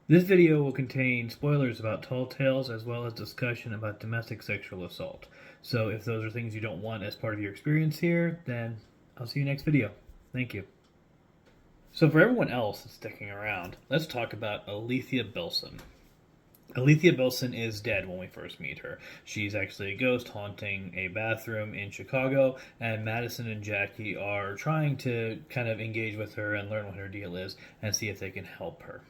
This video will contain spoilers about tall tales as well as discussion about domestic sexual assault. So if those are things you don't want as part of your experience here, then I'll see you next video. Thank you. So for everyone else that's sticking around, let's talk about Alethea Bilson. Alethea Bilson is dead when we first meet her. She's actually a ghost haunting a bathroom in Chicago, and Madison and Jackie are trying to kind of engage with her and learn what her deal is and see if they can help her.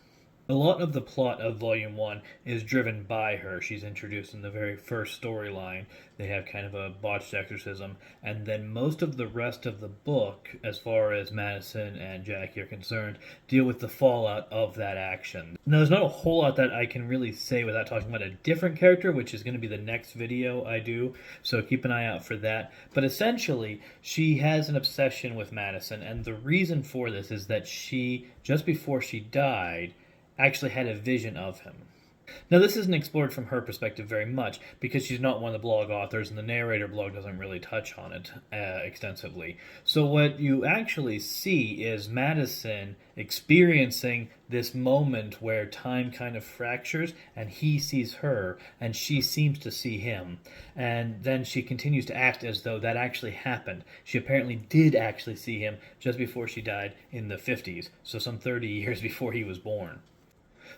A lot of the plot of Volume 1 is driven by her. She's introduced in the very first storyline. They have kind of a botched exorcism, and then most of the rest of the book, as far as Madison and Jackie are concerned, deal with the fallout of that action. Now, there's not a whole lot that I can really say without talking about a different character, which is going to be the next video I do, so keep an eye out for that. But essentially, she has an obsession with Madison, and the reason for this is that she, just before she died, actually had a vision of him. Now, this isn't explored from her perspective very much because she's not one of the blog authors, and the narrator blog doesn't really touch on it extensively. So what you actually see is Madison experiencing this moment where time kind of fractures, and he sees her, and she seems to see him. And then she continues to act as though that actually happened. She apparently did actually see him just before she died in the 50s, so some 30 years before he was born.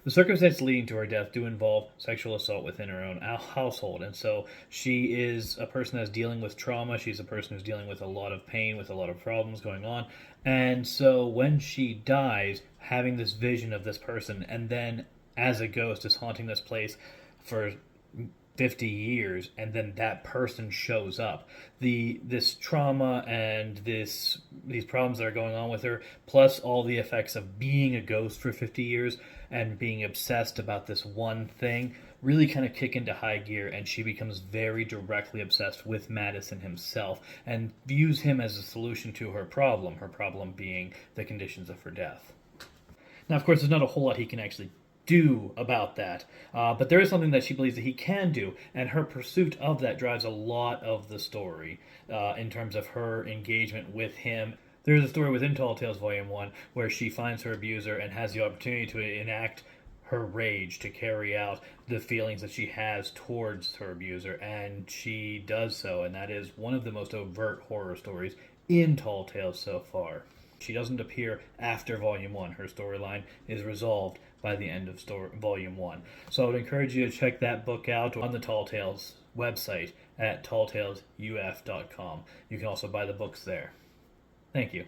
The circumstances leading to her death do involve sexual assault within her own household, and so she is a person that's dealing with trauma. She's a person who's dealing with a lot of pain, with a lot of problems going on, and so when she dies, having this vision of this person, and then as a ghost is haunting this place for 50 years, and then that person shows up. This trauma and these problems that are going on with her, plus all the effects of being a ghost for 50 years and being obsessed about this one thing, really kind of kick into high gear, and she becomes very directly obsessed with Madison himself and views him as a solution to her problem being the conditions of her death. Now, of course, there's not a whole lot he can actually do about that, but there is something that she believes that he can do, and her pursuit of that drives a lot of the story in terms of her engagement with him. There's a story within Tall Tales Volume 1 where she finds her abuser and has the opportunity to enact her rage, to carry out the feelings that she has towards her abuser, and she does so, and that is one of the most overt horror stories in Tall Tales so far. She doesn't appear after Volume 1. Her storyline is resolved by the end of Volume 1. So I would encourage you to check that book out on the Tall Tales website at talltalesuf.com. You can also buy the books there. Thank you.